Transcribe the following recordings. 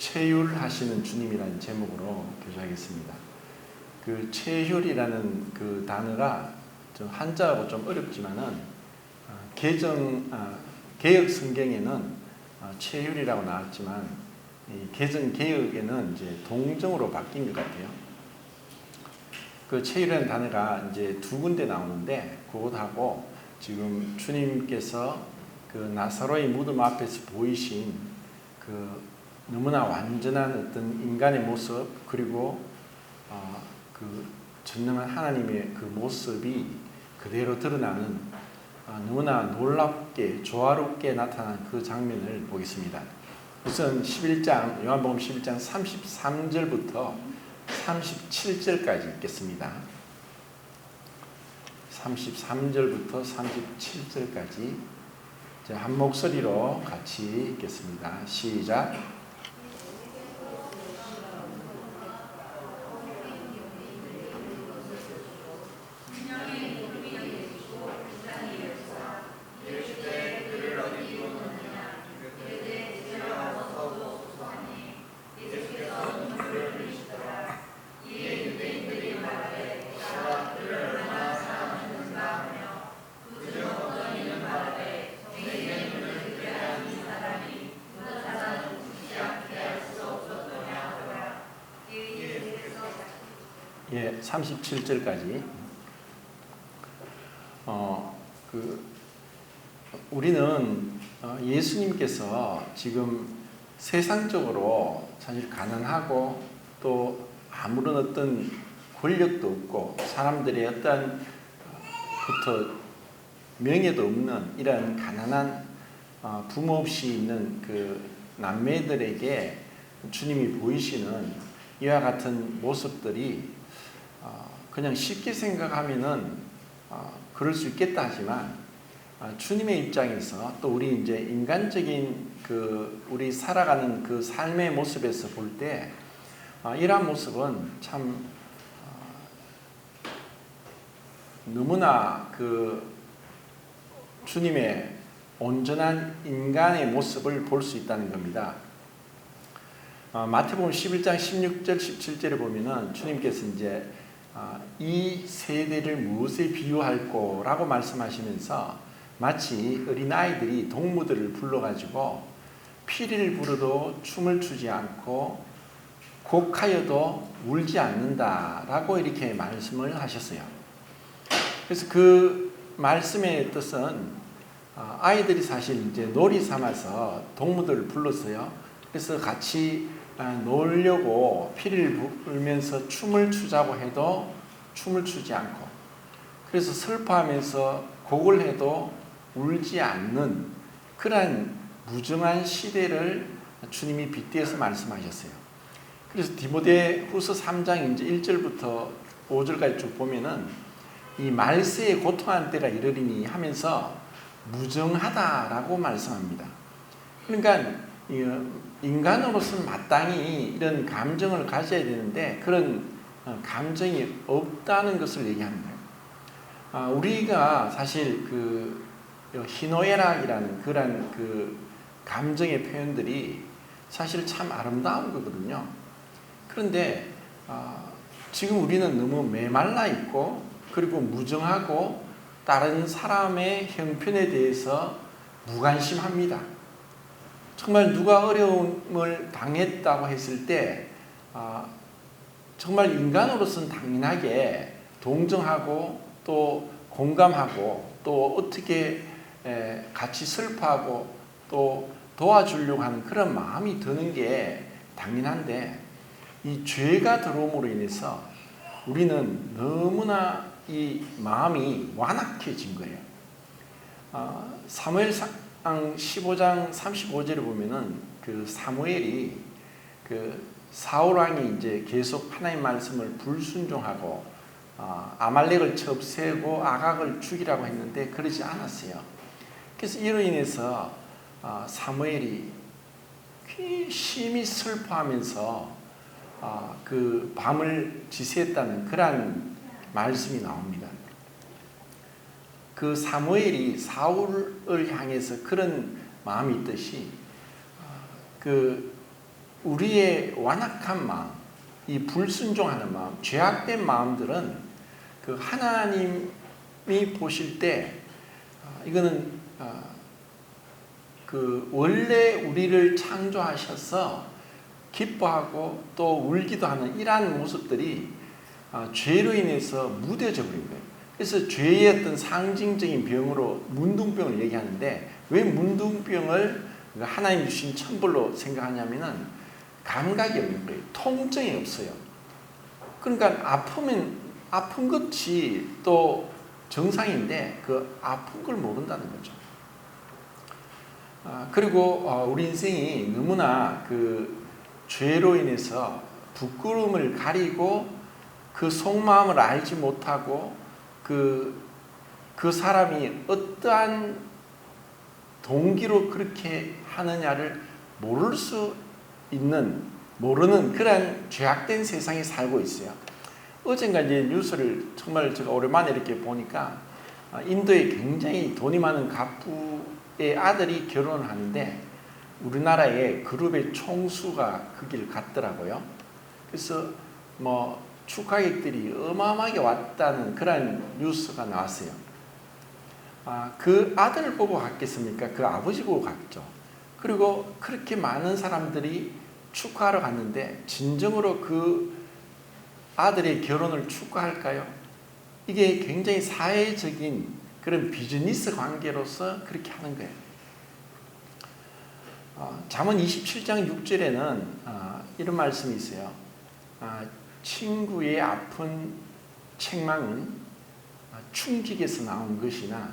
체휼하시는 주님이라는 제목으로 교제하겠습니다. 그 체휼이라는 그 단어가 좀 한자하고 좀 어렵지만은 개역 성경에는 체휼이라고 나왔지만 이 개정 개역에는 이제 동정으로 바뀐 것 같아요. 그 체휼이라는 단어가 이제 두 군데 나오는데 그것하고 지금 주님께서 그 나사로의 무덤 앞에서 보이신 그 너무나 완전한 어떤 인간의 모습 그리고 그 전능한 하나님의 그 모습이 그대로 드러나는 너무나 놀랍게 조화롭게 나타난 그 장면을 보겠습니다. 우선 11장 요한복음 11장 33절부터 37절까지 읽겠습니다. 33절부터 37절까지 한 목소리로 같이 읽겠습니다. 시작. 예, 37절까지. 우리는 예수님께서 지금 세상적으로 사실 가난하고 또 아무런 어떤 권력도 없고 사람들의 어떤 부터 명예도 없는 이런 가난한 부모 없이 있는 그 남매들에게 주님이 보이시는 이와 같은 모습들이 그냥 쉽게 생각하면은 그럴 수 있겠다 하지만 주님의 입장에서 또 우리 이제 인간적인 그 우리 살아가는 그 삶의 모습에서 볼 때 이러한 모습은 참 너무나 그 주님의 온전한 인간의 모습을 볼 수 있다는 겁니다. 마태복음 11장 16절 17절에 보면은 주님께서 이제 이 세대를 무엇에 비유할꼬 라고 말씀하시면서 마치 어린아이들이 동무들을 불러가지고 피리를 불어도 춤을 추지 않고 곡하여도 울지 않는다 라고 이렇게 말씀을 하셨어요. 그래서 그 말씀의 뜻은 아이들이 사실 이제 놀이 삼아서 동무들을 불렀어요. 그래서 같이 놀려고 피리를 불면서 춤을 추자고 해도 춤을 추지 않고 그래서 슬퍼하면서 곡을 해도 울지 않는 그러한 무정한 시대를 주님이 빗대어서 말씀하셨어요. 그래서 디모데후서 3장 이제 1절부터 5절까지 쭉 보면은 이 말세에 고통한 때가 이르리니 하면서 무정하다라고 말씀합니다. 그러니까 인간으로서는 마땅히 이런 감정을 가져야 되는데 그런 감정이 없다는 것을 얘기하는 거예요. 우리가 사실 그 희노애락이라는 그런 그 감정의 표현들이 사실 참 아름다운 거거든요. 그런데 지금 우리는 너무 메말라 있고 그리고 무정하고 다른 사람의 형편에 대해서 무관심합니다. 정말 누가 어려움을 당했다고 했을 때 정말 인간으로서는 당연하게 동정하고 또 공감하고 또 어떻게 같이 슬퍼하고 또 도와주려고 하는 그런 마음이 드는 게 당연한데 이 죄가 들어옴으로 인해서 우리는 너무나 이 마음이 완악해진 거예요. 사무엘상 15장 35절에 보면은 그 사무엘이 그 사울 왕이 이제 계속 하나님 말씀을 불순종하고 아말렉을 첩세고 아각을 죽이라고 했는데 그러지 않았어요. 그래서 이로 인해서 사무엘이 심히 슬퍼하면서 그 밤을 지새했다는 그러한 말씀이 나옵니다. 그 사무엘이 사울을 향해서 그런 마음이 있듯이 그 우리의 완악한 마음, 이 불순종하는 마음, 죄악된 마음들은 그 하나님이 보실 때 이거는 그 원래 우리를 창조하셔서 기뻐하고 또 울기도 하는 이러한 모습들이 죄로 인해서 무뎌져 버린 거예요. 그래서 죄의 어떤 상징적인 병으로 문둥병을 얘기하는데, 왜 문둥병을 하나님 주신 천벌로 생각하냐면은 감각이 없는 거예요. 통증이 없어요. 그러니까 아프면 아픈 것이 또 정상인데 그 아픈 걸 모른다는 거죠. 그리고 우리 인생이 너무나 그 죄로 인해서 부끄러움을 가리고 그 속마음을 알지 못하고 그 사람이 어떠한 동기로 그렇게 하느냐를 모르는 그런 죄악된 세상에 살고 있어요. 어젠가 이제 뉴스를 정말 제가 오랜만에 이렇게 보니까 인도에 굉장히 돈이 많은 갑부의 아들이 결혼을 하는데 우리나라의 그룹의 총수가 그 길 갔더라고요. 그래서 뭐 축하객들이 어마어마하게 왔다는 그런 뉴스가 나왔어요. 그 아들을 보고 갔겠습니까? 그 아버지 보고 갔죠. 그리고 그렇게 많은 사람들이 축하하러 갔는데 진정으로 그 아들의 결혼을 축하할까요? 이게 굉장히 사회적인 그런 비즈니스 관계로서 그렇게 하는 거예요. 잠언 27장 6절에는 이런 말씀이 있어요. 친구의 아픈 책망은 충직에서 나온 것이나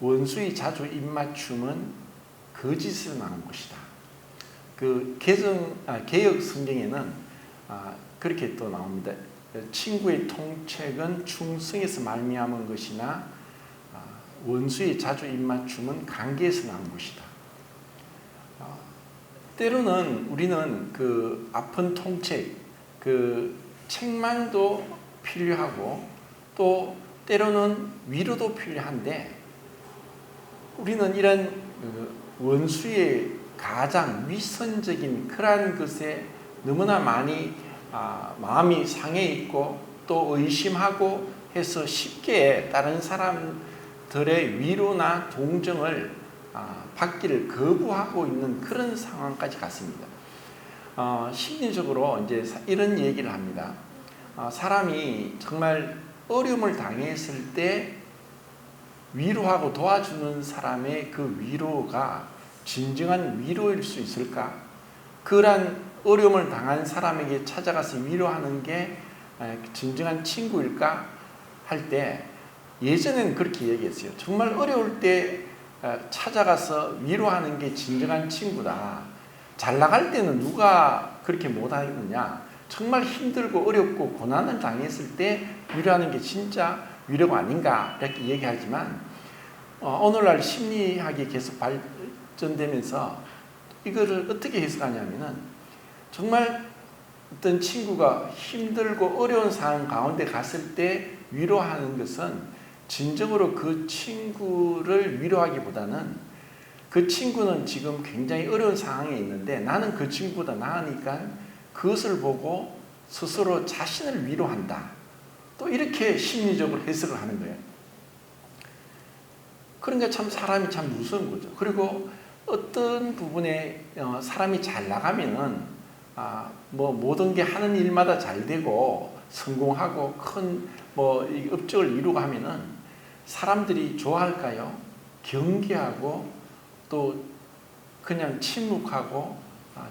원수의 자주 입맞춤은 거짓에서 나온 것이다. 그 개역 성경에는 그렇게 또 나옵니다. 친구의 통책은 충성에서 말미암은 것이나 원수의 자주 입맞춤은 관계에서 나온 것이다. 때로는 우리는 그 아픈 통책, 그 책망도 필요하고 또 때로는 위로도 필요한데, 우리는 이런 원수의 가장 위선적인 그러한 것에 너무나 많이 마음이 상해 있고 또 의심하고 해서 쉽게 다른 사람들의 위로나 동정을 받기를 거부하고 있는 그런 상황까지 갔습니다. 심리적으로 이제 이런 얘기를 합니다. 사람이 정말 어려움을 당했을 때 위로하고 도와주는 사람의 그 위로가 진정한 위로일 수 있을까? 그러한 어려움을 당한 사람에게 찾아가서 위로하는 게 진정한 친구일까? 할 때 예전에는 그렇게 얘기했어요. 정말 어려울 때 찾아가서 위로하는 게 진정한 친구다. 잘 나갈 때는 누가 그렇게 못하느냐? 정말 힘들고 어렵고 고난을 당했을 때 위로하는 게 진짜 위로가 아닌가 이렇게 얘기하지만, 오늘날 심리학이 계속 발전되면서 이거를 어떻게 해석하냐면은, 정말 어떤 친구가 힘들고 어려운 상황 가운데 갔을 때 위로하는 것은 진정으로 그 친구를 위로하기보다는 그 친구는 지금 굉장히 어려운 상황에 있는데 나는 그 친구보다 나으니까 그것을 보고 스스로 자신을 위로한다. 또 이렇게 심리적으로 해석을 하는 거예요. 그러니까 참 사람이 참 무서운 거죠. 그리고 어떤 부분에 사람이 잘 나가면은 뭐 모든 게 하는 일마다 잘 되고 성공하고 큰 뭐 업적을 이루고 하면은 사람들이 좋아할까요? 경계하고 또 그냥 침묵하고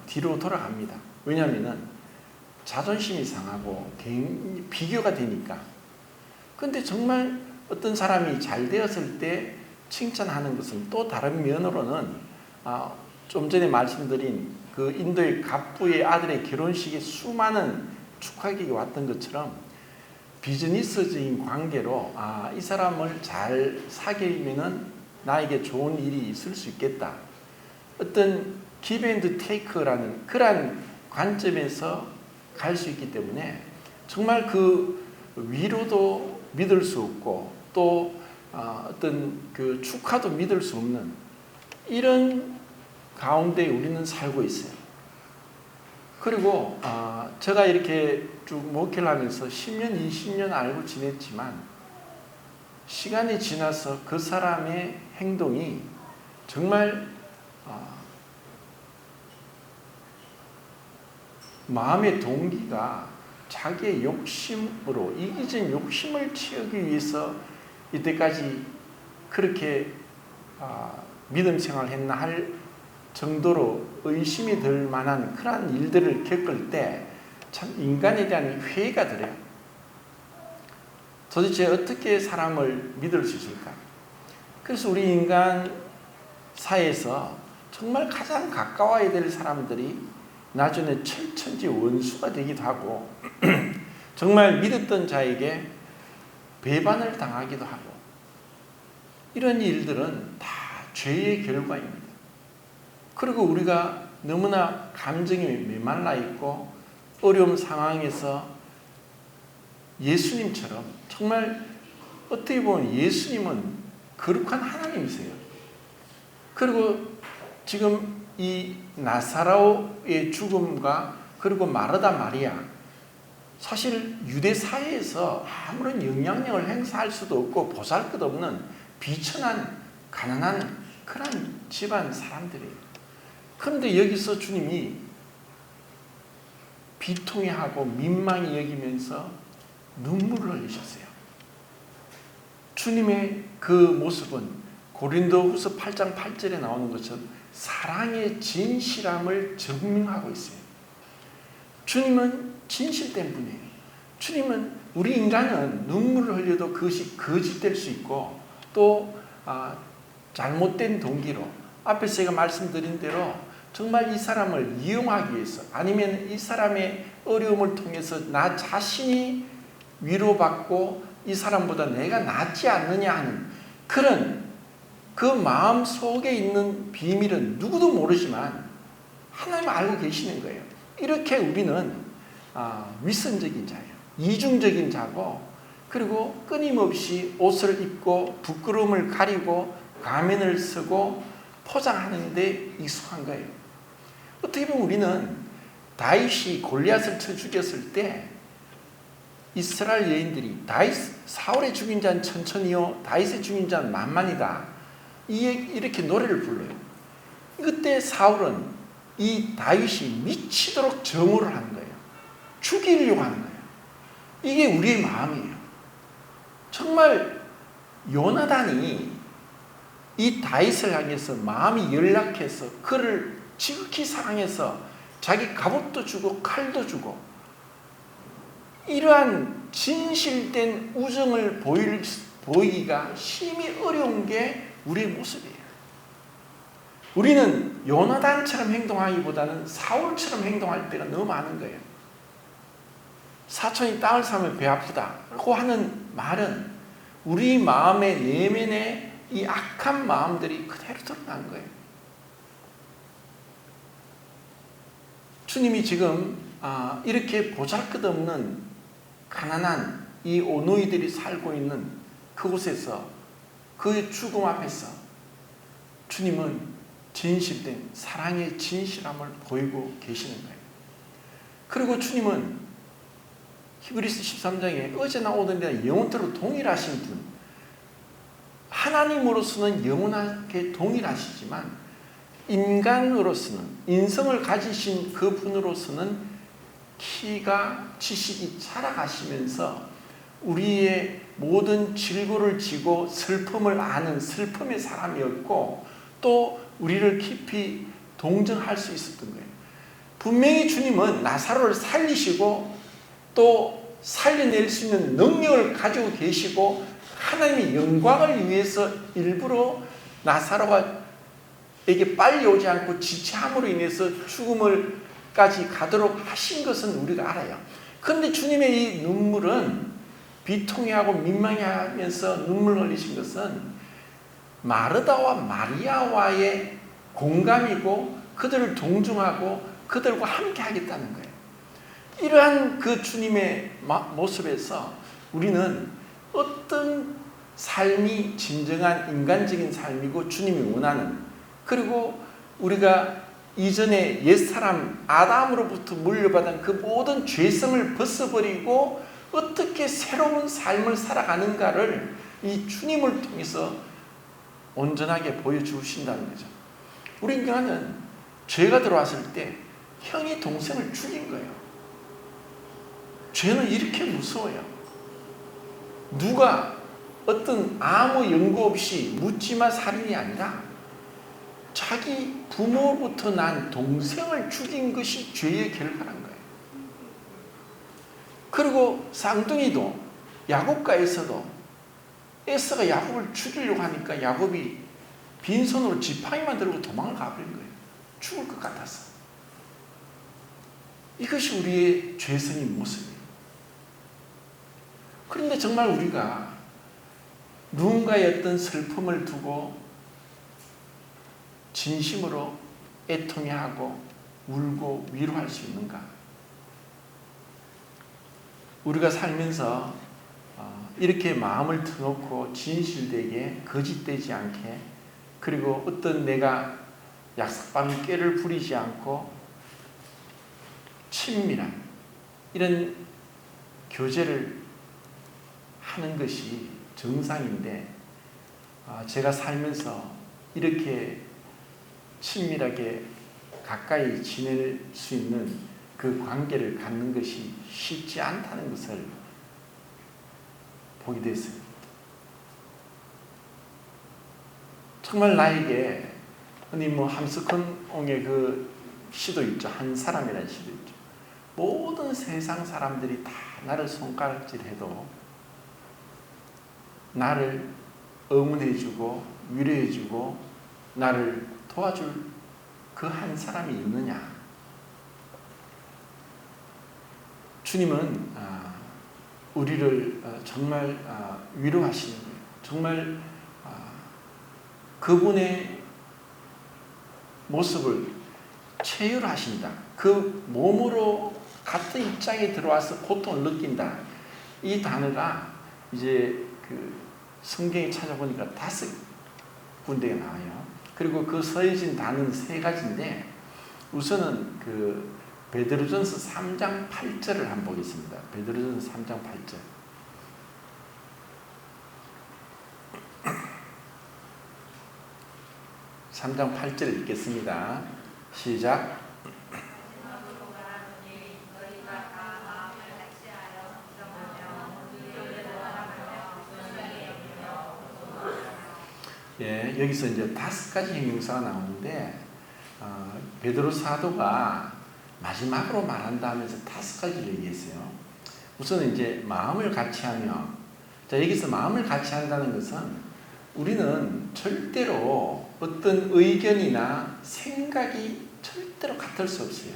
뒤로 돌아갑니다. 왜냐하면은 자존심이 상하고 비교가 되니까. 그런데 정말 어떤 사람이 잘 되었을 때 칭찬하는 것은 또 다른 면으로는 좀 전에 말씀드린 그 인도의 갑부의 아들의 결혼식에 수많은 축하객이 왔던 것처럼 비즈니스적인 관계로 이 사람을 잘 사귀면은 나에게 좋은 일이 있을 수 있겠다. 어떤 give and take라는 그러한 관점에서 갈 수 있기 때문에 정말 그 위로도 믿을 수 없고 또 어떤 그 축하도 믿을 수 없는 이런 가운데 우리는 살고 있어요. 그리고 제가 이렇게 쭉 목회를 하면서 10년, 20년 알고 지냈지만 시간이 지나서 그 사람의 행동이 정말 마음의 동기가 자기의 욕심으로, 이기적인 욕심을 채우기 위해서 이때까지 그렇게 믿음 생활을 했나 할 정도로 의심이 들 만한 그러한 일들을 겪을 때 참 인간에 대한 회의가 들어요. 도대체 어떻게 사람을 믿을 수 있을까? 그래서 우리 인간 사회에서 정말 가장 가까워야 될 사람들이 나중에 철천지 원수가 되기도 하고 정말 믿었던 자에게 배반을 당하기도 하고 이런 일들은 다 죄의 결과입니다. 그리고 우리가 너무나 감정이 메말라 있고 어려운 상황에서 예수님처럼 정말 어떻게 보면 예수님은 거룩한 하나님이세요. 그리고 지금 이 나사로의 죽음과 그리고 마르다 마리아, 사실 유대 사회에서 아무런 영향력을 행사할 수도 없고 보잘것없는 비천한 가난한 그런 집안 사람들이에요. 그런데 여기서 주님이 비통해하고 민망히 여기면서 눈물을 흘리셨어요. 주님의 그 모습은 고린도후서 8장 8절에 나오는 것처럼 사랑의 진실함을 증명하고 있어요. 주님은 진실된 분이에요. 주님은 우리 인간은 눈물을 흘려도 그것이 거짓될 수 있고 또 잘못된 동기로 앞에서 제가 말씀드린 대로 정말 이 사람을 이용하기 위해서 아니면 이 사람의 어려움을 통해서 나 자신이 위로받고 이 사람보다 내가 낫지 않느냐 하는 그런 그 마음 속에 있는 비밀은 누구도 모르지만 하나님 알고 계시는 거예요. 이렇게 우리는 위선적인 자예요. 이중적인 자고 그리고 끊임없이 옷을 입고 부끄러움을 가리고 가면을 쓰고 포장하는 데 익숙한 거예요. 어떻게 보면 우리는 다윗이 골리앗을 쳐 죽였을 때 이스라엘 여인들이 사울의 죽인 자는 천천히요 다윗의 죽인 자는 만만이다 이렇게 노래를 불러요. 그때 사울은 이 다윗이 미치도록 정오를 하는 거예요. 죽이려고 하는 거예요. 이게 우리의 마음이에요. 정말 요나단이 이 다윗을 향해서 마음이 연락해서 그를 지극히 사랑해서 자기 갑옷도 주고 칼도 주고 이러한 진실된 우정을 보이기가 심히 어려운 게 우리의 모습이에요. 우리는 요나단처럼 행동하기보다는 사울처럼 행동할 때가 너무 많은 거예요. 사촌이 땅을 사면 배 아프다고 하는 말은 우리 마음의 내면에 이 악한 마음들이 그대로 드러난 거예요. 주님이 지금 이렇게 보잘것없는 가난한 이 오누이들이 살고 있는 그곳에서 그 죽음 앞에서 주님은 진실된 사랑의 진실함을 보이고 계시는 거예요. 그리고 주님은 히브리서 13장에 어제나 오늘이나 영원토록 동일하신 분, 하나님으로서는 영원하게 동일하시지만 인간으로서는 인성을 가지신 그 분으로서는 키가 지식이 자라가시면서 우리의 모든 질고를 지고 슬픔을 아는 슬픔의 사람이었고 또 우리를 깊이 동정할 수 있었던 거예요. 분명히 주님은 나사로를 살리시고 또 살려낼 수 있는 능력을 가지고 계시고 하나님의 영광을 위해서 일부러 나사로에게 빨리 오지 않고 지체함으로 인해서 죽음을까지 가도록 하신 것은 우리가 알아요. 그런데 주님의 이 눈물은 비통해하고 민망해하면서 눈물 흘리신 것은 마르다와 마리아와의 공감이고 그들을 동정하고 그들과 함께 하겠다는 거예요. 이러한 그 주님의 모습에서 우리는 어떤 삶이 진정한 인간적인 삶이고 주님이 원하는 그리고 우리가 이전에 옛사람 아담으로부터 물려받은 그 모든 죄성을 벗어버리고 어떻게 새로운 삶을 살아가는가를 이 주님을 통해서 온전하게 보여주신다는 거죠. 우리 인간은 죄가 들어왔을 때 형이 동생을 죽인 거예요. 죄는 이렇게 무서워요. 누가 어떤 아무 연고 없이 묻지마 살인이 아니라 자기 부모부터 난 동생을 죽인 것이 죄의 결과란 거예요. 그리고 쌍둥이도 야곱가에서도 에서가 야곱을 죽이려고 하니까 야곱이 빈손으로 지팡이만 들고 도망을 가버린 거예요. 죽을 것 같아서. 이것이 우리의 죄성의 모습이에요. 그런데 정말 우리가 누군가의 어떤 슬픔을 두고 진심으로 애통해하고 울고 위로할 수 있는가? 우리가 살면서 이렇게 마음을 터놓고 진실되게 거짓되지 않게, 그리고 어떤 내가 약삭빠른 꾀를 부리지 않고 친밀한 이런 교제를 하는 것이 정상인데, 제가 살면서 이렇게 친밀하게 가까이 지낼 수 있는 그 관계를 갖는 것이 쉽지 않다는 것을 보게 됐습니다. 정말 나에게 흔히 함스콘옹의 그 시도 있죠. 한 사람이라는 시도 있죠. 모든 세상 사람들이 다 나를 손가락질해도 나를 응원해주고 위로해주고 나를 도와줄 그 한 사람이 있느냐? 주님은 우리를 정말 위로하시는 거예요. 정말 그분의 모습을 체휼하신다. 그 몸으로 같은 입장에 들어와서 고통을 느낀다. 이 단어가 이제 그 성경에 찾아보니까 5군데가 나와요. 그리고 그 써진 단어는 3가지인데, 우선은 그 베드로전서 3장 8절을 한번 보겠습니다. 베드로전서 3장 8절. (3장 8절) 읽겠습니다. 시작. 예, 여기서 이제 5가지 형용사가 나오는데, 베드로 사도가 마지막으로 말한다 하면서 5가지를 얘기했어요. 우선 이제 마음을 같이 하며, 자, 여기서 마음을 같이 한다는 것은 우리는 절대로 어떤 의견이나 생각이 절대로 같을 수 없어요.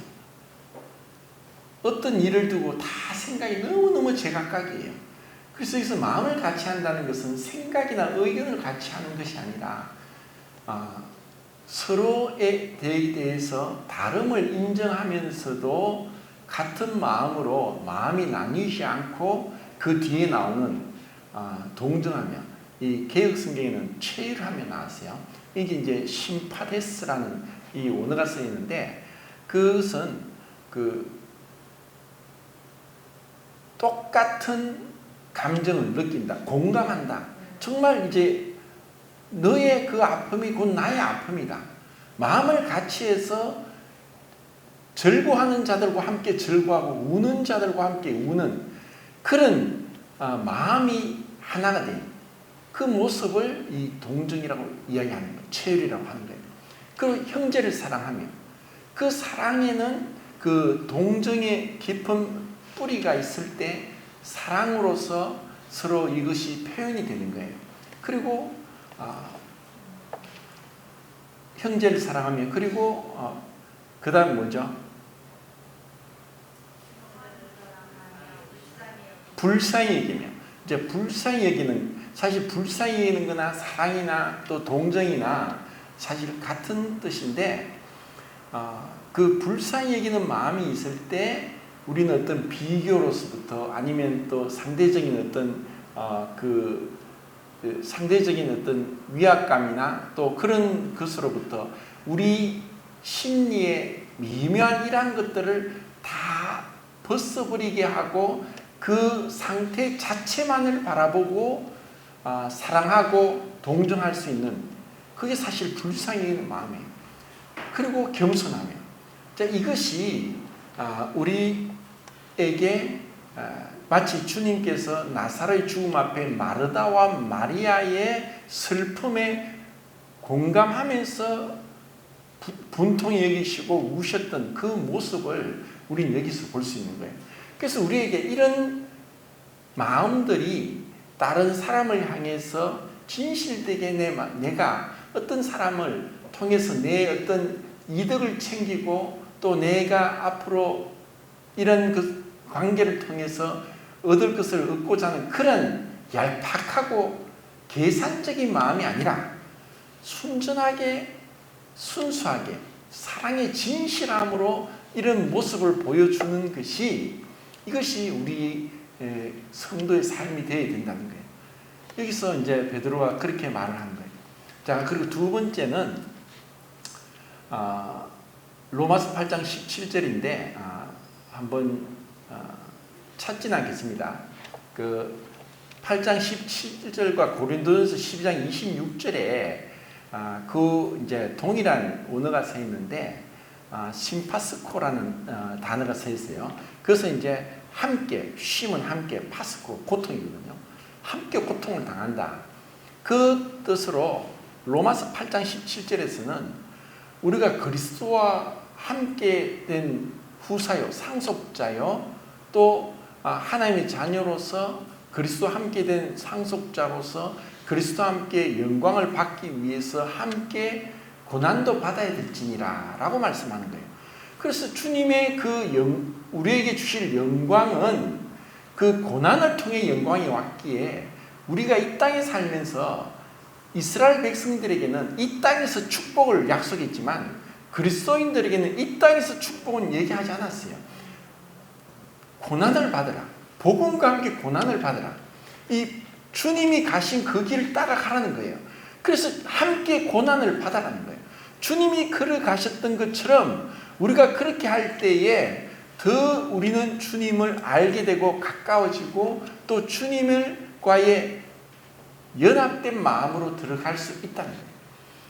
어떤 일을 두고 다 생각이 너무너무 제각각이에요. 그래서 여기서 마음을 같이 한다는 것은 생각이나 의견을 같이 하는 것이 아니라 서로에 대해서 다름을 인정하면서도 같은 마음으로 마음이 나뉘지 않고 그 뒤에 나오는 동정하며, 이 개역 성경에는 체휼하며 나왔어요. 이게 이제 심파데스라는 이 원어가 쓰여 있는데, 그것은 그 똑같은 감정을 느낀다, 공감한다. 정말 이제 너의 그 아픔이 곧 나의 아픔이다. 마음을 같이 해서 절구하는 자들과 함께 절구하고 우는 자들과 함께 우는 그런 마음이 하나가 돼. 그 모습을 이 동정이라고 이야기하는 거예요. 체휼이라고 하는 거예요. 그리고 형제를 사랑하며, 그 사랑에는 그 동정의 깊은 뿌리가 있을 때 사랑으로서 서로 이것이 표현이 되는 거예요. 그리고 형제를 사랑하며, 그리고 그 다음 뭐죠? 불쌍히 여기며. 이제 불쌍히 여기는, 사실 불쌍히 여기는 거나 사랑이나 또 동정이나 사실 같은 뜻인데, 그 불쌍히 여기는 마음이 있을 때 우리는 어떤 비교로서부터 아니면 또 상대적인 어떤 그 상대적인 어떤 위압감이나 또 그런 것으로부터 우리 심리의 미묘한 이러한 것들을 다 벗어버리게 하고 그 상태 자체만을 바라보고 사랑하고 동정할 수 있는, 그게 사실 불쌍히 마음이에요. 그리고 겸손하며. 자, 이것이 우리에게 마치 주님께서 나사로의 죽음 앞에 마르다와 마리아의 슬픔에 공감하면서 분통히 여기시고 우셨던 그 모습을 우리는 여기서 볼 수 있는 거예요. 그래서 우리에게 이런 마음들이 다른 사람을 향해서 진실되게 내가 어떤 사람을 통해서 내 어떤 이득을 챙기고 또 내가 앞으로 이런 그 관계를 통해서 얻을 것을 얻고자 하는 그런 얄팍하고 계산적인 마음이 아니라 순전하게 순수하게 사랑의 진실함으로 이런 모습을 보여주는 것이, 이것이 우리 성도의 삶이 되어야 된다는 거예요. 여기서 이제 베드로가 그렇게 말을 하는 거예요. 자, 그리고 두 번째는 로마서 8장 17절인데 한번 찾진 않겠습니다. 그 8장 17절과 고린도전서 12장 26절에 그 이제 동일한 언어가 써 있는데 심파스코라는 단어가 써 있어요. 그래서 이제 함께, 쉼은 함께, 파스코 고통이거든요. 함께 고통을 당한다. 그 뜻으로 로마서 8장 17절에서는 우리가 그리스도와 함께 된 후사요, 상속자요, 또 하나님의 자녀로서 그리스도와 함께 된 상속자로서 그리스도와 함께 영광을 받기 위해서 함께 고난도 받아야 될지니라 라고 말씀하는 거예요. 그래서 주님의 우리에게 주실 영광은 그 고난을 통해 영광이 왔기에 우리가 이 땅에 살면서 이스라엘 백성들에게는 이 땅에서 축복을 약속했지만 그리스도인들에게는 이 땅에서 축복은 얘기하지 않았어요. 고난을 받으라. 복음과 함께 고난을 받으라. 이 주님이 가신 그 길을 따라가라는 거예요. 그래서 함께 고난을 받아라는 거예요. 주님이 걸어가셨던 것처럼 우리가 그렇게 할 때에 더 우리는 주님을 알게 되고 가까워지고 또 주님과의 연합된 마음으로 들어갈 수 있다는 거예요.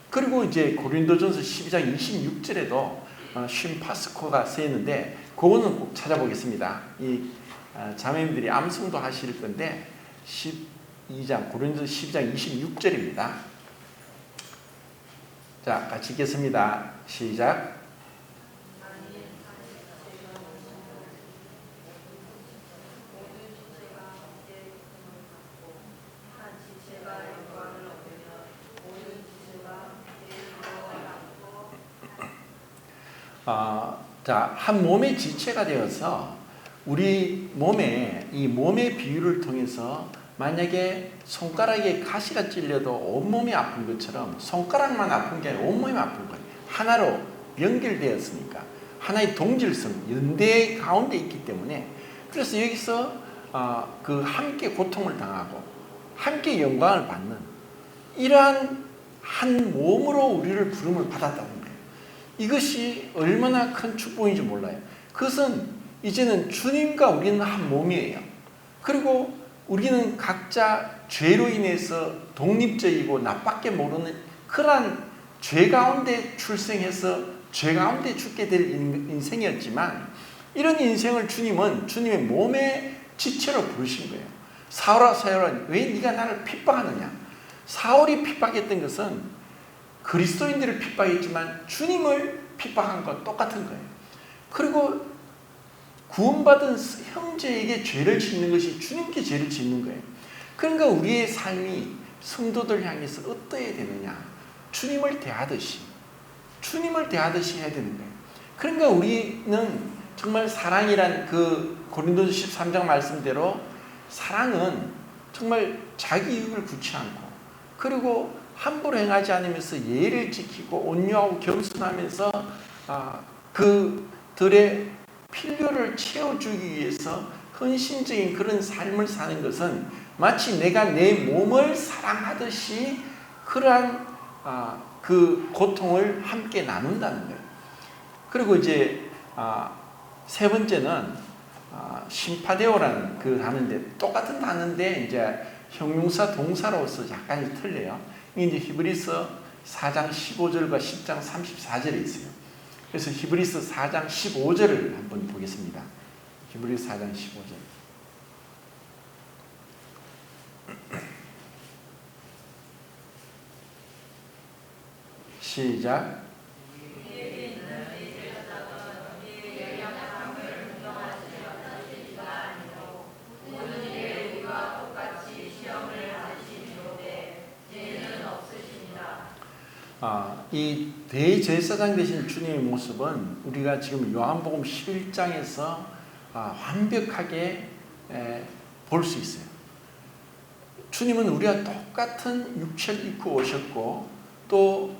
그리고 이제 고린도전서 12장 26절에도 쉼파스코가 쓰였는데 그거는 꼭 찾아보겠습니다. 이 자매님들이 암송도 하실 건데 12장 고린도전서 12장 26절입니다. 자, 같이 읽겠습니다. 시작. 자, 한 몸의 지체가 되어서 우리 몸에 이 몸의 비유를 통해서 만약에 손가락에 가시가 찔려도 온몸이 아픈 것처럼 손가락만 아픈 게 아니라 온몸이 아픈 거예요. 하나로 연결되었으니까 하나의 동질성, 연대 가운데 있기 때문에 그래서 여기서 그 함께 고통을 당하고 함께 영광을 받는 이러한 한 몸으로 우리를 부름을 받았다는 거예요. 이것이 얼마나 큰 축복인지 몰라요. 그것은 이제는 주님과 우리는 한 몸이에요. 그리고 우리는 각자 죄로 인해서 독립적이고 나밖에 모르는 그러한 죄 가운데 출생해서 죄 가운데 죽게 될 인생이었지만 이런 인생을 주님은 주님의 몸의 지체로 부르신 거예요. 사울아 사울아 왜 네가 나를 핍박하느냐. 사울이 핍박했던 것은 그리스도인들을 핍박했지만 주님을 핍박한 것 똑같은 거예요. 그리고 구원받은 형제에게 죄를 짓는 것이 주님께 죄를 짓는 거예요. 그러니까 우리의 삶이 성도들 향해서 어떠해야 되느냐. 주님을 대하듯이 해야 되는 거예요. 그러니까 우리는 정말 사랑이란 그 고린도서 13장 말씀대로 사랑은 정말 자기 이익을 구치 않고 그리고 함부로 행하지 않으면서 예의를 지키고 온유하고 겸손하면서 그들의 필요를 채워주기 위해서 헌신적인 그런 삶을 사는 것은 마치 내가 내 몸을 사랑하듯이 그러한 그 고통을 함께 나눈다는 거예요. 그리고 이제 세 번째는 심파데오라는 그 단어인데, 똑같은 단어인데 이제 형용사 동사로서 약간 틀려요. 이게 이제 히브리서 4장 15절과 10장 34절에 있어요. 그래서 히브리서 4장 15절을 한번 보겠습니다. 히브리서 4장 15절. 시작. 이 대제사장 되신 주님의 모습은 우리가 지금 요한복음 11장에서 완벽하게 볼 수 있어요. 주님은 우리와 똑같은 육체를 입고 오셨고, 또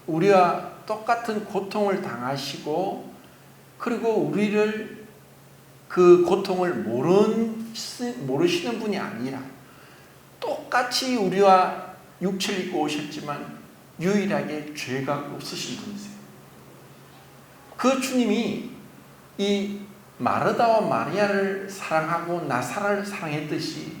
우리와 똑같은 고통을 당하시고, 그리고 우리를 그 고통을 모르시는 분이 아니라 똑같이 우리와 육체를 입고 오셨지만 유일하게 죄가 없으신 분이세요. 그 주님이 이 마르다와 마리아를 사랑하고 나사로를 사랑했듯이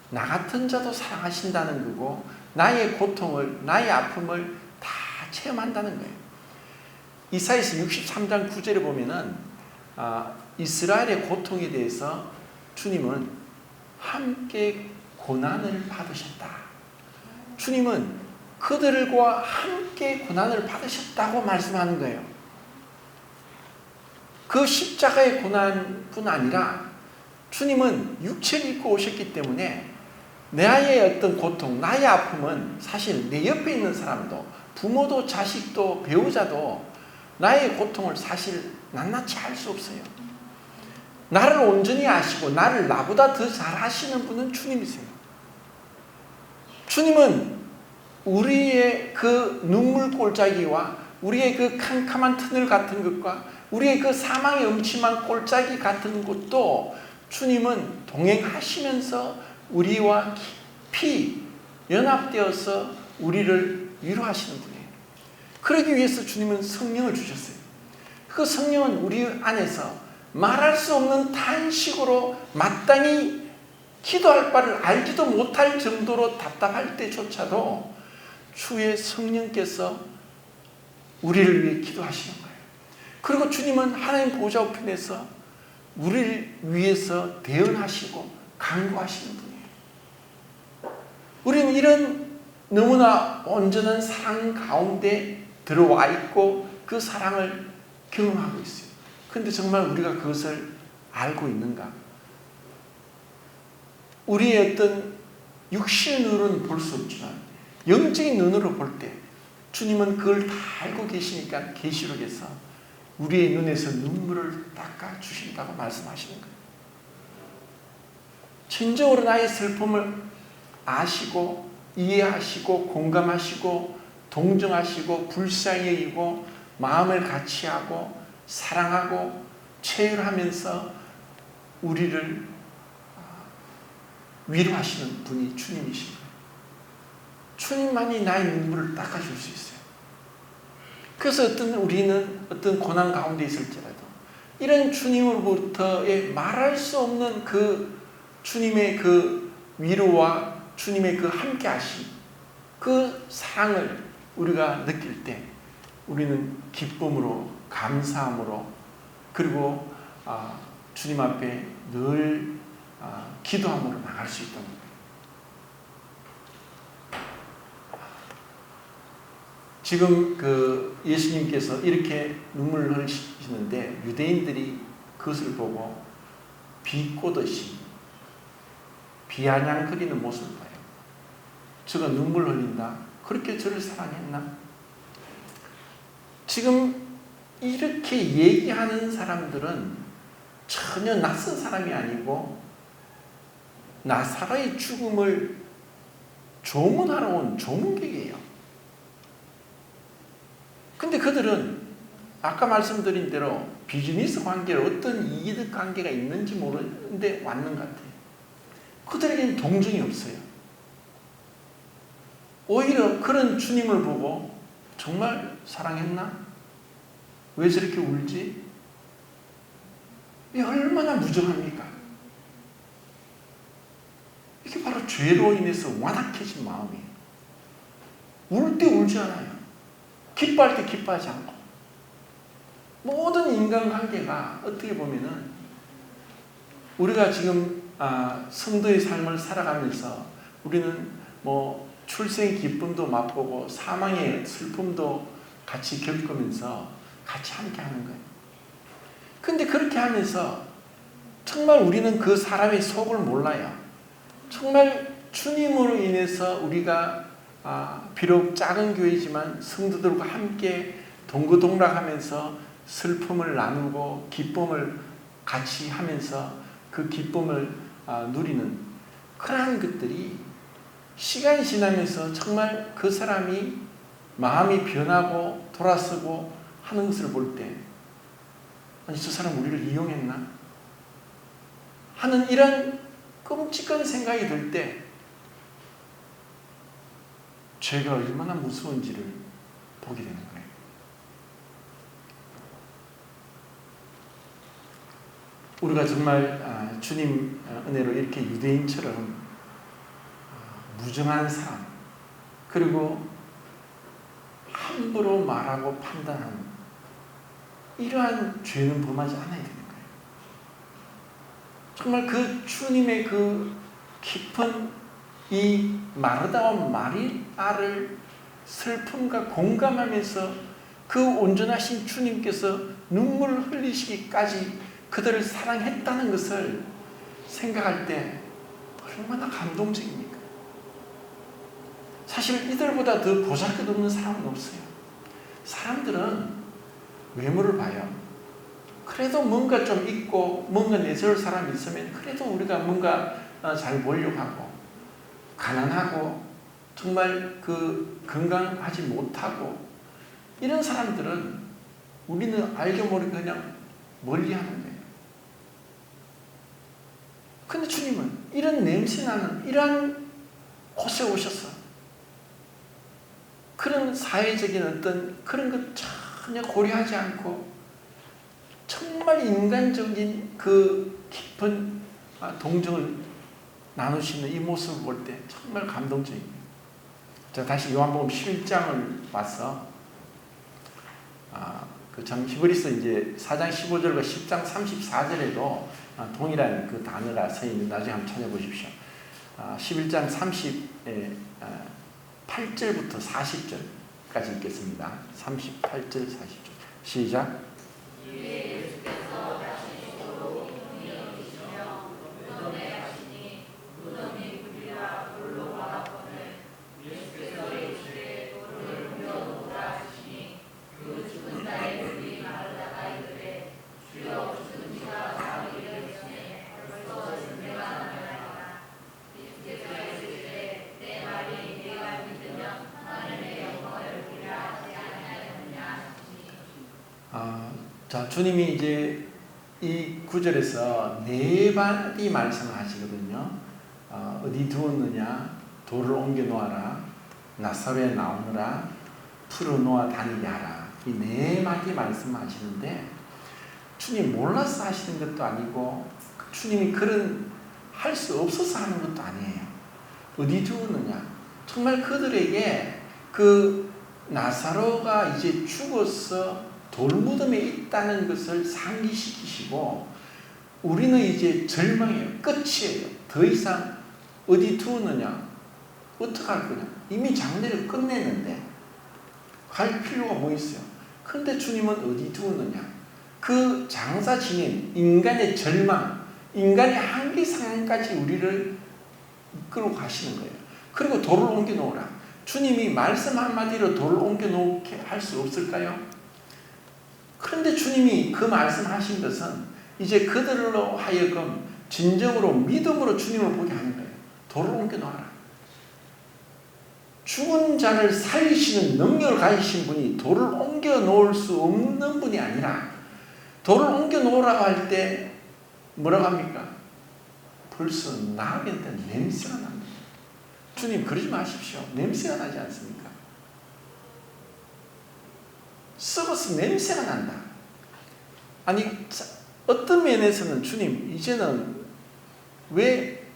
나 같은 자도 사랑하신다는 거고, 나의 고통을, 나의 아픔을 다 체험한다는 거예요. 이사야서 63장 9절에 보면은 이스라엘의 고통에 대해서 주님은 함께 고난을 받으셨다. 주님은 그들과 함께 고난을 받으셨다고 말씀하는 거예요. 그 십자가의 고난뿐 아니라 주님은 육체를 입고 오셨기 때문에 나의 어떤 고통, 나의 아픔은 사실 내 옆에 있는 사람도, 부모도 자식도 배우자도 나의 고통을 사실 낱낱이 알 수 없어요. 나를 온전히 아시고 나를 나보다 더 잘 아시는 분은 주님이세요. 주님은 우리의 그 눈물 골짜기와 우리의 그 캄캄한 터널 같은 것과 우리의 그 사망의 음침한 골짜기 같은 것도 주님은 동행하시면서 우리와 깊이 연합되어서 우리를 위로하시는 분이에요. 그러기 위해서 주님은 성령을 주셨어요. 그 성령은 우리 안에서 말할 수 없는 탄식으로 마땅히 기도할 바를 알지도 못할 정도로 답답할 때조차도 주의 성령께서 우리를 위해 기도하시는 거예요. 그리고 주님은 하나님 보좌 우편에서 우리를 위해서 대언하시고 간구하시는 분이에요. 우리는 이런 너무나 온전한 사랑 가운데 들어와 있고 그 사랑을 경험하고 있어요. 그런데 정말 우리가 그것을 알고 있는가? 우리의 어떤 육신의 눈으로는 볼 수 없지만 영적인 눈으로 볼 때 주님은 그걸 다 알고 계시니까 계시록에서 우리의 눈에서 눈물을 닦아 주신다고 말씀하시는 거예요. 진정으로 나의 슬픔을 아시고 이해하시고 공감하시고 동정하시고 불쌍히 여기고 마음을 같이 하고 사랑하고 체휼하면서 우리를 위로하시는 분이 주님이십니다. 주님만이 나의 눈물을 닦아줄 수 있어요. 그래서 우리는 어떤 고난 가운데 있을지라도 이런 주님으로부터의 말할 수 없는 그 주님의 그 위로와 주님의 그 함께 하심, 그 사랑을 우리가 느낄 때 우리는 기쁨으로, 감사함으로, 그리고 주님 앞에 늘 기도함으로 나갈 수 있다는 거예요. 지금 그 예수님께서 이렇게 눈물을 흘리시는데 유대인들이 그것을 보고 비꼬듯이 비아냥거리는 모습을 봐요. 저가 눈물 흘린다? 그렇게 저를 사랑했나? 지금 이렇게 얘기하는 사람들은 전혀 낯선 사람이 아니고 나사로의 죽음을 조문하러 온 조문객이에요. 근데 그들은 아까 말씀드린 대로 비즈니스 관계로 어떤 이익 관계가 있는지 모르는데 왔는 것 같아요. 그들에게는 동정이 없어요. 오히려 그런 주님을 보고 정말 사랑했나? 왜 저렇게 울지? 이 얼마나 무정합니까? 이게 바로 죄로 인해서 완악해진 마음이에요. 울 때 울지 않아요. 기뻐할 때 기뻐하지 않고. 모든 인간관계가 어떻게 보면은 우리가 지금 성도의 삶을 살아가면서 우리는 뭐 출생 기쁨도 맛보고 사망의 슬픔도 같이 겪으면서 같이 함께 하는 거예요. 근데 그렇게 하면서 정말 우리는 그 사람의 속을 몰라요. 정말 주님으로 인해서 우리가 비록 작은 교회지만 성도들과 함께 동고동락하면서 슬픔을 나누고 기쁨을 같이 하면서 그 기쁨을 누리는 그러한 것들이 시간이 지나면서 정말 그 사람이 마음이 변하고 돌아서고 하는 것을 볼 때 아니 저 사람 우리를 이용했나? 하는 이런 끔찍한 생각이 들 때 죄가 얼마나 무서운지를 보게 되는 거예요. 우리가 정말 주님 은혜로 이렇게 유대인처럼 무정한 사람 그리고 함부로 말하고 판단하는 이러한 죄는 범하지 않아야 되는 거예요. 정말 그 주님의 그 깊은 이 마르다와 마리아를 슬픔과 공감하면서 그 온전하신 주님께서 눈물을 흘리시기까지 그들을 사랑했다는 것을 생각할 때 얼마나 감동적입니까? 사실 이들보다 더 보잘것없는 사람은 없어요. 사람들은 외모를 봐요. 그래도 뭔가 좀 있고 뭔가 내세울 사람이 있으면 그래도 우리가 뭔가 잘 보려고 하고 가난하고 정말 그 건강하지 못하고 이런 사람들은 우리는 알게 모르게 그냥 멀리하는 거예요. 근데 주님은 이런 냄새나는 이러한 곳에 오셔서 그런 사회적인 어떤 그런 것 전혀 고려하지 않고 정말 인간적인 그 깊은 동정을 나누시는 이 모습을 볼 때 정말 감동적입니다. 자, 다시 요한복음 11장을 봐서 그 참 히브리서 이제 4장 15절과 10장 34절에도 동일한 그 단어가 서 있는 나중에 한번 찾아보십시오. 11장 38절부터 40절까지 읽겠습니다. 38절 40절 시작. 자, 주님이 이제 이 구절에서 네 마디 말씀을 하시거든요. 어디 두었느냐? 돌을 옮겨 놓아라. 나사로에 나오느라. 풀어놓아 다니게 하라. 이 네 마디 말씀하시는데 주님 몰라서 하시는 것도 아니고 주님이 그런 할 수 없어서 하는 것도 아니에요. 어디 두었느냐? 정말 그들에게 그 나사로가 이제 죽어서 돌무덤에 있다는 것을 상기시키시고 우리는 이제 절망이에요. 끝이에요. 더 이상 어디 두었느냐? 어떡할 거냐? 이미 장례를 끝냈는데 갈 필요가 뭐 있어요? 근데 주님은 어디 두었느냐? 그 장사 지닌 인간의 절망, 인간의 한계 상황까지 우리를 이끌고 가시는 거예요. 그리고 돌을 옮겨 놓으라. 주님이 말씀 한마디로 돌을 옮겨 놓게 할 수 없을까요? 그런데 주님이 그 말씀하신 것은 이제 그들로 하여금 진정으로 믿음으로 주님을 보게 하는 거예요. 돌을 옮겨 놓아라. 죽은 자를 살리시는 능력을 가지신 분이 돌을 옮겨 놓을 수 없는 분이 아니라 돌을 옮겨 놓으라고 할 때 뭐라고 합니까? 벌써 나가게 된 냄새가 납니다. 주님 그러지 마십시오. 냄새가 나지 않습니까? 썩어서 냄새가 난다. 아니 어떤 면에서는 주님 이제는 왜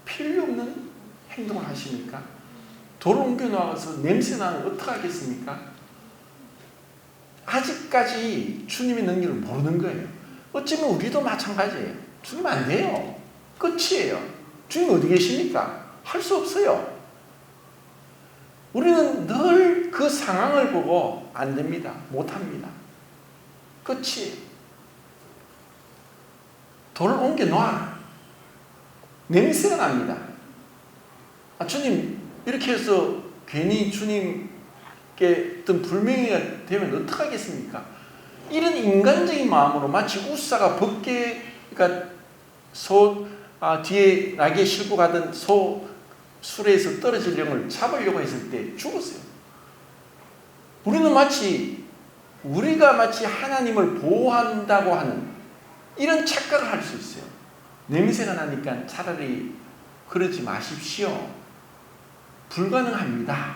필요 없는 행동을 하십니까? 돌을 옮겨 놓아서 냄새나는 어떻게 하겠습니까? 아직까지 주님의 능력을 모르는 거예요. 어쩌면 우리도 마찬가지예요. 주님 안 돼요. 끝이에요. 주님 어디 계십니까? 할 수 없어요. 우리는 늘 그 상황을 보고 안 됩니다. 못합니다. 끝이에요. 돌을 옮겨 놔. 냄새가 납니다. 주님 이렇게 해서 괜히 주님께 어떤 불명예가 되면 어떡하겠습니까? 이런 인간적인 마음으로 마치 우사가 벗개가 뒤에 낙에 싣고 가던 소 수레에서 떨어질 영을 잡으려고 했을 때 죽었어요. 우리가 마치 하나님을 보호한다고 하는 이런 착각을 할 수 있어요. 냄새가 나니까 차라리 그러지 마십시오. 불가능합니다.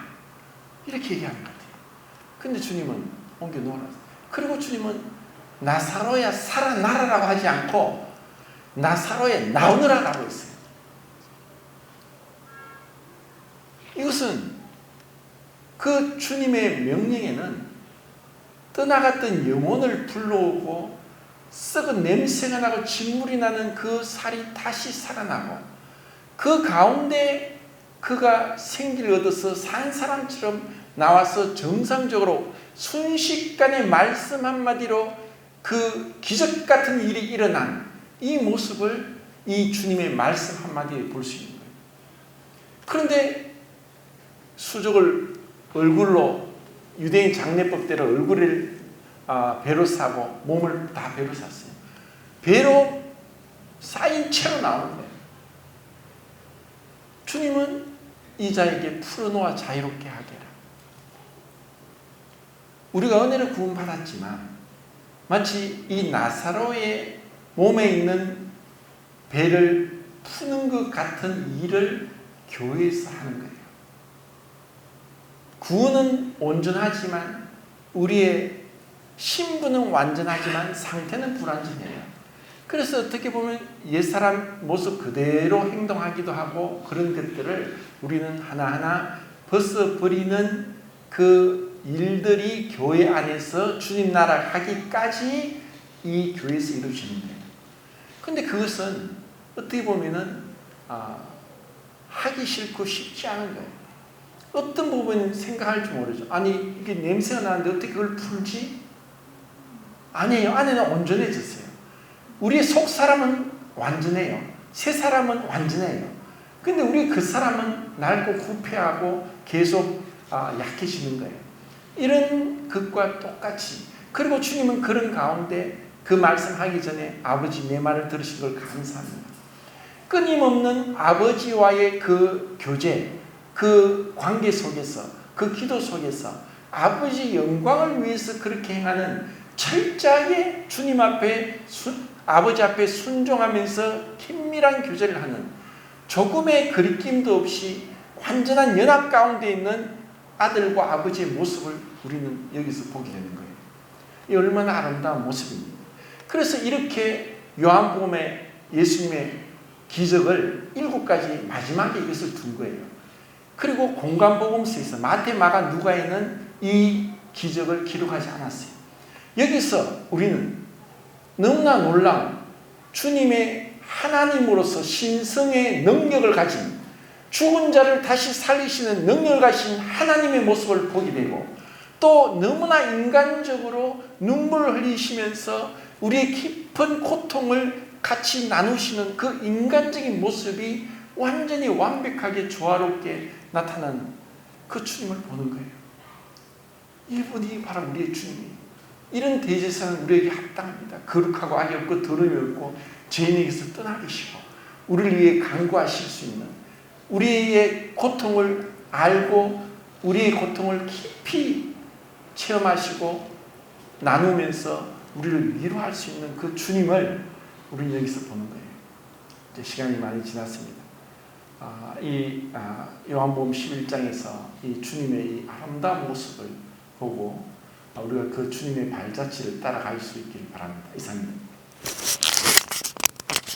이렇게 얘기하는 것 같아요. 근데 주님은 옮겨 놓으라. 그리고 주님은 나사로야 살아나라라고 하지 않고 나사로야 나오너라라고 했어요. 이것은 그 주님의 명령에는 떠나갔던 영혼을 불러오고 썩은 냄새가 나고 진물이 나는 그 살이 다시 살아나고 그 가운데 그가 생기를 얻어서 산 사람처럼 나와서 정상적으로 순식간에 말씀 한마디로 그 기적 같은 일이 일어난 이 모습을 이 주님의 말씀 한마디에 볼 수 있는 거예요. 그런데 수족을 얼굴로 유대인 장례법대로 얼굴을 배로 싸고 몸을 다 배로 쌌어요. 배로 쌓인 채로 나오는 거예요. 주님은 이 자에게 풀어놓아 자유롭게 하게라. 우리가 은혜를 구원받았지만 마치 이 나사로의 몸에 있는 배를 푸는 것 같은 일을 교회에서 하는 거예요. 구원은 온전하지만 우리의 신분은 완전하지만 상태는 불완전해요. 그래서 어떻게 보면 옛사람 모습 그대로 행동하기도 하고 그런 것들을 우리는 하나하나 벗어버리는 그 일들이 교회 안에서 주님 나라 하기까지 이 교회에서 이루어지는 거예요. 근데 그것은 어떻게 보면은 하기 싫고 쉽지 않은 거예요. 어떤 부분은 생각할 줄 모르죠. 아니 이게 냄새가 나는데 어떻게 그걸 풀지? 아니에요. 안에는 온전해졌어요. 우리의 속 사람은 완전해요. 새 사람은 완전해요. 근데 우리 그 사람은 낡고 후패하고 계속 약해지는 거예요. 이런 것과 똑같이 그리고 주님은 그런 가운데 그 말씀하기 전에 아버지 내 말을 들으신 걸 감사합니다. 끊임없는 아버지와의 그 교제 그 관계 속에서 그 기도 속에서 아버지 영광을 위해서 그렇게 행하는 철저하게 주님 앞에 아버지 앞에 순종하면서 긴밀한 교제를 하는 조금의 거리낌도 없이 완전한 연합 가운데 있는 아들과 아버지의 모습을 우리는 여기서 보게 되는 거예요. 이 얼마나 아름다운 모습입니다. 그래서 이렇게 요한복음에 예수님의 기적을 7가지 마지막에 이것을 둔 거예요. 그리고 공관복음서에서 마태, 마가, 누가에는 이 기적을 기록하지 않았어요. 여기서 우리는 너무나 놀라운 주님의 하나님으로서 신성의 능력을 가진 죽은 자를 다시 살리시는 능력을 가진 하나님의 모습을 보게 되고 또 너무나 인간적으로 눈물을 흘리시면서 우리의 깊은 고통을 같이 나누시는 그 인간적인 모습이 완전히 완벽하게 조화롭게 나타난 그 주님을 보는 거예요. 이분이 바로 우리의 주님이에요. 이런 대제사는 우리에게 합당합니다. 거룩하고 악이 없고 더러움이 없고 죄인에게서 떠나 계시고 우리를 위해 간구하실 수 있는 우리의 고통을 알고 우리의 고통을 깊이 체험하시고 나누면서 우리를 위로할 수 있는 그 주님을 우리는 여기서 보는 거예요. 이제 시간이 많이 지났습니다. 요한복음 11장에서 이 주님의 이 아름다운 모습을 보고 우리가 그 주님의 발자취를 따라갈 수 있길 바랍니다. 이상입니다.